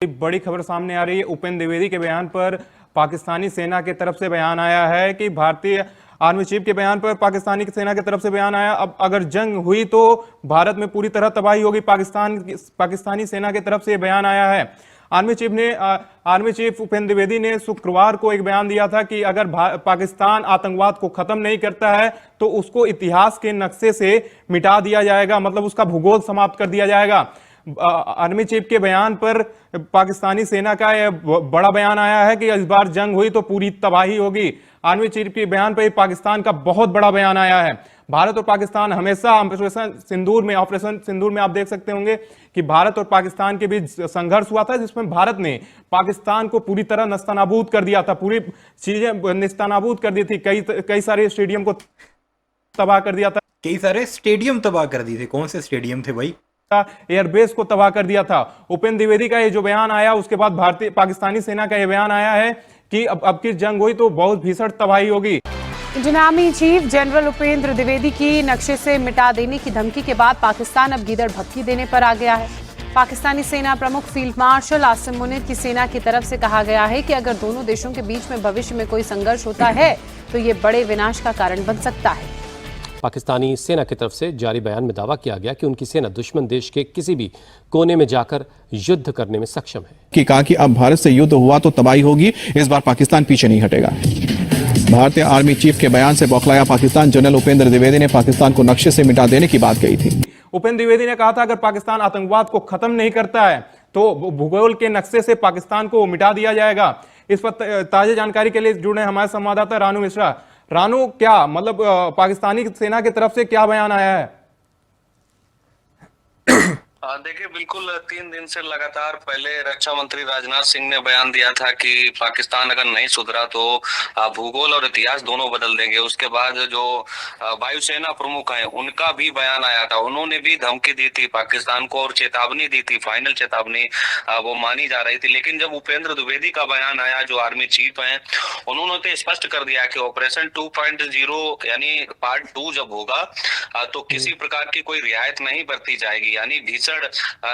एक बड़ी खबर सामने आ रही है। उपेंद्र द्विवेदी के बयान पर पाकिस्तानी सेना की तरफ से बयान आया है कि भारतीय आर्मी चीफ के बयान पर पाकिस्तानी सेना की तरफ से बयान आया। अब अगर जंग हुई तो भारत में पूरी तरह तबाही होगी। पाकिस्तानी सेना की तरफ से बयान आया है। आर्मी चीफ उपेंद्र द्विवेदी ने शुक्रवार को एक बयान दिया था कि अगर पाकिस्तान आतंकवाद को खत्म नहीं करता है तो उसको इतिहास के नक्शे से मिटा दिया जाएगा, मतलब उसका भूगोल समाप्त कर दिया जाएगा। आर्मी चीफ के बयान पर पाकिस्तानी सेना का यह बड़ा बयान आया है कि इस बार जंग हुई तो पूरी तबाही होगी। आर्मी चीफ के बयान पर पाकिस्तान का बहुत बड़ा बयान आया है। भारत और पाकिस्तान हमेशा ऑपरेशन सिंदूर में आप देख सकते होंगे कि भारत और पाकिस्तान के बीच संघर्ष हुआ था, जिसमें भारत ने पाकिस्तान को पूरी तरह नस्तानाबूद कर दिया था, पूरी चीजें नस्तानाबूद कर दी थी। कई सारे स्टेडियम को तबाह कर दिया था। कई सारे स्टेडियम तबाह कर दिए थे। कौन से स्टेडियम थे भाई? एयरबेस को तबाह कर दिया था। उपेंद्र द्विवेदी का ये जो बयान आया, उसके बाद पाकिस्तानी सेना का ये बयान आया है कि अब की जंग हुई तो बहुत भीषण तबाही होगी। Indian army chief general Upendra Dwivedi की नक्शे से मिटा देने की धमकी के बाद पाकिस्तान अब गीदड़ भक्की देने पर आ गया है। पाकिस्तानी सेना प्रमुख फील्ड मार्शल आसिम मुनीर की सेना की तरफ से कहा गया है कि अगर दोनों देशों के बीच में भविष्य में कोई संघर्ष होता है तो ये बड़े विनाश का कारण बन सकता है। पाकिस्तानी सेना की तरफ से जारी बयान में दावा किया गया कि उनकी सेना दुश्मन देश के किसी भी कोने में जाकर युद्ध करने में सक्षम है। कि कहा कि अब भारत से युद्ध हुआ तो तबाही होगी, इस बार पाकिस्तान पीछे नहीं हटेगा। भारतीय आर्मी चीफ के बयान से बौखलाया पाकिस्तान। जनरल उपेंद्र द्विवेदी ने पाकिस्तान को नक्शे से मिटा देने की बात कही थी। उपेंद्र द्विवेदी ने कहा था अगर पाकिस्तान आतंकवाद को खत्म नहीं करता है तो भूगोल के नक्शे से पाकिस्तान को मिटा दिया जाएगा। इस पर ताजा जानकारी के लिए जुड़े हमारे संवाददाता रानू मिश्रा। रानू, क्या मतलब पाकिस्तानी सेना की तरफ से क्या बयान आया है? देखिए, बिल्कुल 3 दिन से लगातार पहले रक्षा मंत्री राजनाथ सिंह ने बयान दिया था कि पाकिस्तान अगर नहीं सुधरा तो भूगोल और इतिहास दोनों बदल देंगे। उसके बाद जो वायुसेना प्रमुख हैं उनका भी बयान आया था, उन्होंने भी धमकी दी थी पाकिस्तान को और चेतावनी दी थी, फाइनल चेतावनी वो मानी जा रही थी। लेकिन जब उपेंद्र द्विवेदी का बयान आया, जो आर्मी चीफ हैं, उन्होंने तो स्पष्ट कर दिया कि ऑपरेशन 2.0 यानी पार्ट 2 जब होगा तो किसी प्रकार की कोई रियायत नहीं बरती जाएगी, यानी भीषण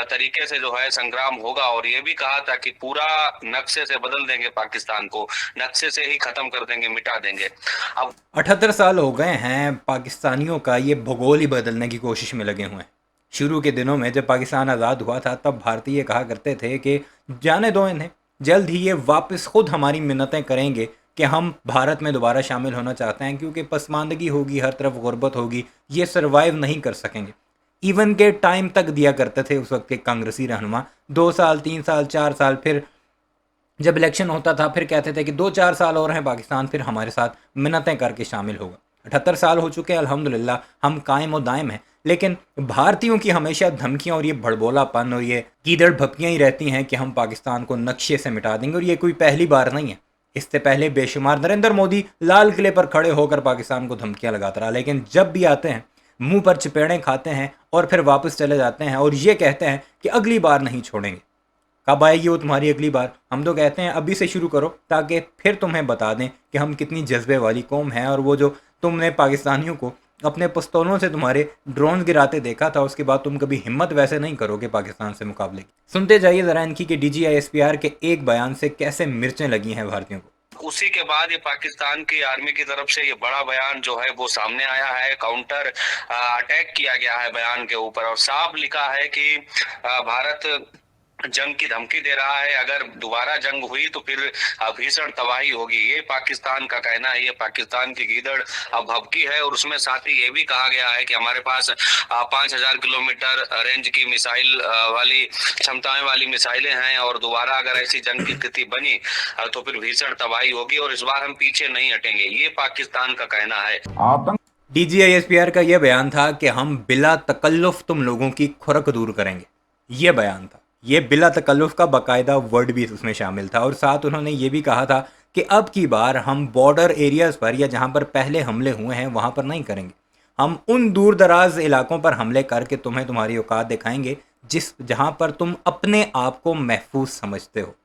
तरीके से जो है संग्राम होगा। और ये भी कहा था कि पूरा नक्शे से बदल देंगे, पाकिस्तान को नक्शे से ही खत्म कर देंगे, मिटा देंगे। अब 78 साल हो गए हैं पाकिस्तानियों का ये भूगोल ही बदलने की कोशिश में लगे हुए हैं। शुरू के दिनों में जब पाकिस्तान आज़ाद हुआ था तब भारतीय कहा करते थे कि जाने दो इन्हें, जल्द ही ये वापस खुद हमारी मिन्नतें करेंगे कि हम भारत में दोबारा शामिल होना चाहते हैं, क्योंकि पसमानदगी होगी, हर तरफ गुर्बत होगी, ये सर्वाइव नहीं कर सकेंगे। इवन के टाइम तक दिया करते थे उस वक्त के कांग्रेसी रहनुमा, 2 साल 3 साल 4 साल, फिर जब इलेक्शन होता था फिर कहते थे कि 2-4 साल और हैं पाकिस्तान, फिर हमारे साथ मिन्नतें करके शामिल होगा। 78 साल हो चुके हैं, अल्हम्दुलिल्लाह हम कायम और दायम हैं। लेकिन भारतीयों की हमेशा धमकियां और ये भड़बोलापन और ये गीदड़ भपकियाँ ही रहती हैं कि हम पाकिस्तान को नक्शे से मिटा देंगे। और ये कोई पहली बार नहीं है, इससे पहले बेशुमार नरेंद्र मोदी लाल किले पर खड़े होकर पाकिस्तान को धमकियां लगाता रहा। लेकिन जब भी आते हैं मुंह पर चपेड़ें खाते हैं और फिर वापस चले जाते हैं और ये कहते हैं कि अगली बार नहीं छोड़ेंगे। कब आएगी वो तुम्हारी अगली बार? हम तो कहते हैं अभी से शुरू करो, ताकि फिर तुम्हें बता दें कि हम कितनी जज्बे वाली कौम हैं। और वो जो तुमने पाकिस्तानियों को अपने पिस्तौलों से तुम्हारे ड्रोन गिराते देखा था, उसके बाद तुम कभी हिम्मत वैसे नहीं करोगे पाकिस्तान से मुकाबले की। सुनते जाइए ज़रा इनकी कि DGISPR के एक बयान से कैसे मिर्चें लगी हैं भारतीयों को। उसी के बाद ये पाकिस्तान की आर्मी की तरफ से ये बड़ा बयान जो है वो सामने आया है। काउंटर अटैक किया गया है बयान के ऊपर और साफ लिखा है कि भारत जंग की धमकी दे रहा है, अगर दोबारा जंग हुई तो फिर भीषण तबाही होगी। ये पाकिस्तान का कहना है, ये पाकिस्तान की गीदड़ भभकी है। और उसमें साथ ही ये भी कहा गया है कि हमारे पास 5000 किलोमीटर रेंज की मिसाइल वाली क्षमताएं वाली मिसाइलें हैं और दोबारा अगर ऐसी जंग की स्थिति बनी तो फिर भीषण तबाही होगी और इस बार हम पीछे नहीं हटेंगे, ये पाकिस्तान का कहना है। DGISPR का यह बयान था कि हम बिला तकल्लुफ तुम लोगों की खुरक दूर करेंगे। ये बयान था, ये बिला तकल्लुफ का बाकायदा वर्ड भी उसमें शामिल था। और साथ उन्होंने ये भी कहा था कि अब की बार हम बॉर्डर एरियाज़ पर या जहाँ पर पहले हमले हुए हैं वहाँ पर नहीं करेंगे, हम उन दूर दराज इलाकों पर हमले करके तुम्हें तुम्हारी औकात दिखाएंगे जहाँ पर तुम अपने आप को महफूज समझते हो।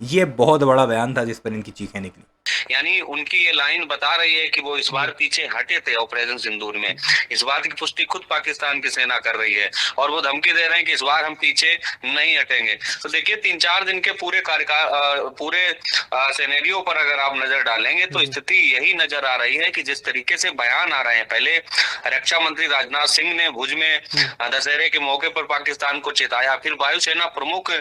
ये बहुत बड़ा बयान था जिस पर इनकी चीखें निकली। यानी उनकी ये लाइन बता रही है कि वो इस बार पीछे हटे थे ऑपरेशन सिंदूर में। इस बात की पुष्टि खुद पाकिस्तान की सेना कर रही है और वो धमकी दे रहे हैं कि इस बार हम पीछे नहीं हटेंगे। तो देखिए 3-4 दिन के पूरे सिनेरियो पर अगर आप नजर डालेंगे तो स्थिति यही नजर आ रही है कि जिस तरीके से बयान आ रहे हैं, पहले रक्षा मंत्री राजनाथ सिंह ने भुज में दशहरे के मौके पर पाकिस्तान को चेताया, फिर वायुसेना प्रमुख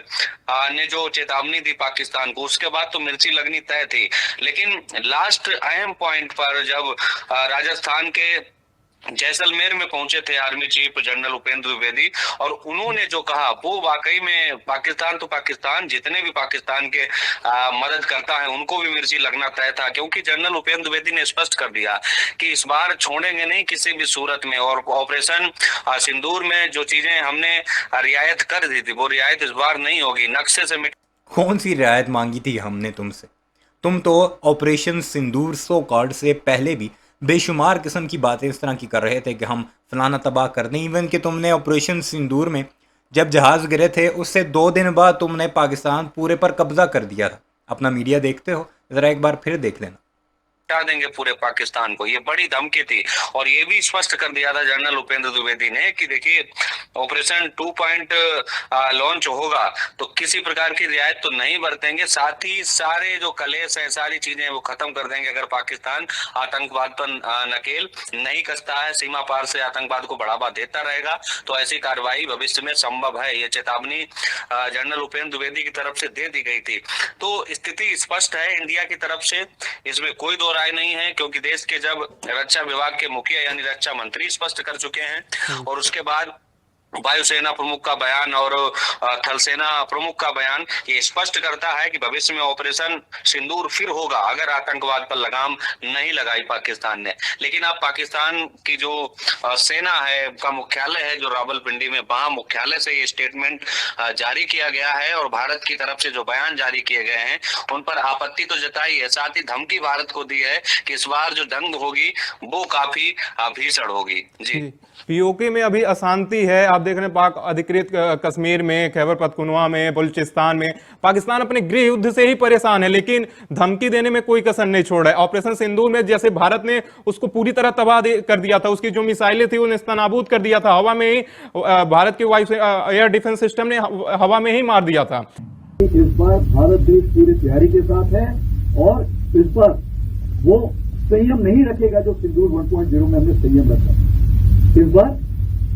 ने जो चेतावनी दी पाकिस्तान को, उसके बाद तो मिर्ची लगनी तय थी। लेकिन लास्ट अहम पॉइंट पर जब राजस्थान के जैसलमेर में पहुंचे थे army chief general Upendra Dwivedi और उन्होंने जो कहा वो वाकई में पाकिस्तान जितने भी पाकिस्तान के मदद करता है उनको भी मिर्ची लगना तय था, क्योंकि जनरल उपेंद्र द्विवेदी ने स्पष्ट कर दिया कि इस बार छोड़ेंगे नहीं किसी भी सूरत में। और ऑपरेशन सिंदूर में जो चीजें हमने रियायत कर दी थी वो रियायत इस बार नहीं होगी, नक्शे से कौन सी रियायत मांगी थी हमने तुमसे? तुम तो ऑपरेशन सिंदूर सो कॉल्ड से पहले भी बेशुमार किस्म की बातें इस तरह की कर रहे थे कि हम फलाना तबाह कर दें। इवन कि तुमने ऑपरेशन सिंदूर में जब जहाज़ गिरे थे उससे 2 दिन बाद तुमने पाकिस्तान पूरे पर कब्जा कर दिया था। अपना मीडिया देखते हो, ज़रा एक बार फिर देख लेना। हटा देंगे पूरे पाकिस्तान को, ये बड़ी धमकी थी। और ये भी स्पष्ट कर दिया था जनरल उपेंद्र द्विवेदी ने कि देखिए ऑपरेशन 2 पॉइंट लॉन्च होगा तो किसी प्रकार की रियायत तो नहीं बरतेंगे, साथ ही सारे जो कलेश है सारी चीजें वो खत्म कर देंगे अगर पाकिस्तान आतंकवाद पर नकेल नहीं कसता है, सीमा पार से आतंकवाद को बढ़ावा देता रहेगा तो ऐसी कार्रवाई भविष्य में संभव है। ये चेतावनी जनरल उपेंद्र द्विवेदी की तरफ से दे दी गई थी। तो स्थिति स्पष्ट है इंडिया की तरफ से, इसमें कोई राय नहीं है, क्योंकि देश के जब रक्षा विभाग के मुखिया यानी रक्षा मंत्री स्पष्ट कर चुके हैं और उसके बाद वायुसेना प्रमुख का बयान और थल सेना प्रमुख का बयान ये स्पष्ट करता है कि भविष्य में ऑपरेशन सिंदूर फिर होगा अगर आतंकवाद पर लगाम नहीं लगाई पाकिस्तान ने। लेकिन अब पाकिस्तान की जो सेना है का मुख्यालय है जो रावलपिंडी में, वहां मुख्यालय से ये स्टेटमेंट जारी किया गया है और भारत की तरफ से जो बयान जारी किए गए हैं उन पर आपत्ति तो जताई है, साथ ही धमकी भारत को दी है कि इस बार जो जंग होगी वो काफी भीषण होगी। जी पीओके में अभी अशांति है, आप देख रहे हैं पाक अधिकृत कश्मीर में, खैबर पख्तूनख्वा में, बलूचिस्तान में पाकिस्तान अपने गृह युद्ध से ही परेशान है लेकिन धमकी देने में कोई कसर नहीं छोड़ रहा है। ऑपरेशन सिंदूर में जैसे भारत ने उसको पूरी तरह तबाह कर दिया था, उसकी जो मिसाइलें थी उन्हें नेस्तनाबूद कर दिया था, हवा में ही भारत के वायु एयर डिफेंस सिस्टम ने हवा में ही मार दिया था। इस बार भारत देश पूरी तैयारी के साथ है और इस बार वो संयम नहीं रखेगा जो सिंदूर 1.0 में हमने संयम रखा। इस बार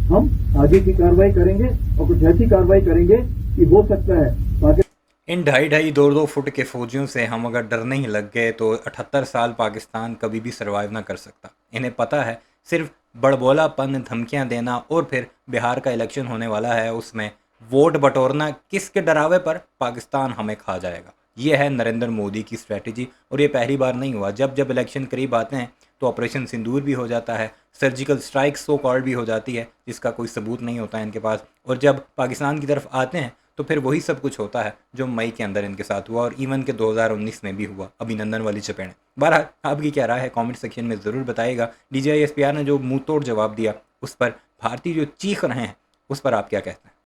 हम आगे की कार्रवाई करेंगे और कुछ ऐसी कार्रवाई करेंगे कि हो सकता है इन 2.5-2 फुट के फौजियों से हम अगर डरने ही लग गए तो 78 साल पाकिस्तान कभी भी सरवाइव ना कर सकता। इन्हें पता है सिर्फ बड़बोलापन, धमकियां देना और फिर बिहार का इलेक्शन होने वाला है उसमें वोट बटोरना, किसके डरावे पर पाकिस्तान हमें खा जाएगा। ये है नरेंद्र मोदी की स्ट्रैटेजी और ये पहली बार नहीं हुआ। जब जब इलेक्शन करीब आते हैं तो ऑपरेशन सिंदूर भी हो जाता है, सर्जिकल स्ट्राइक सो कॉल्ड भी हो जाती है जिसका कोई सबूत नहीं होता है इनके पास, और जब पाकिस्तान की तरफ आते हैं तो फिर वही सब कुछ होता है जो मई के अंदर इनके साथ हुआ और इवन के 2019 में भी हुआ, अभिनंदन वाली चपेड़ें। बहरहाल आपकी क्या राय है कमेंट सेक्शन में ज़रूर बताइएगा। DJI SPR ने जो मुंह तोड़ जवाब दिया उस पर भारतीय जो चीख रहे हैं उस पर आप क्या कहते हैं?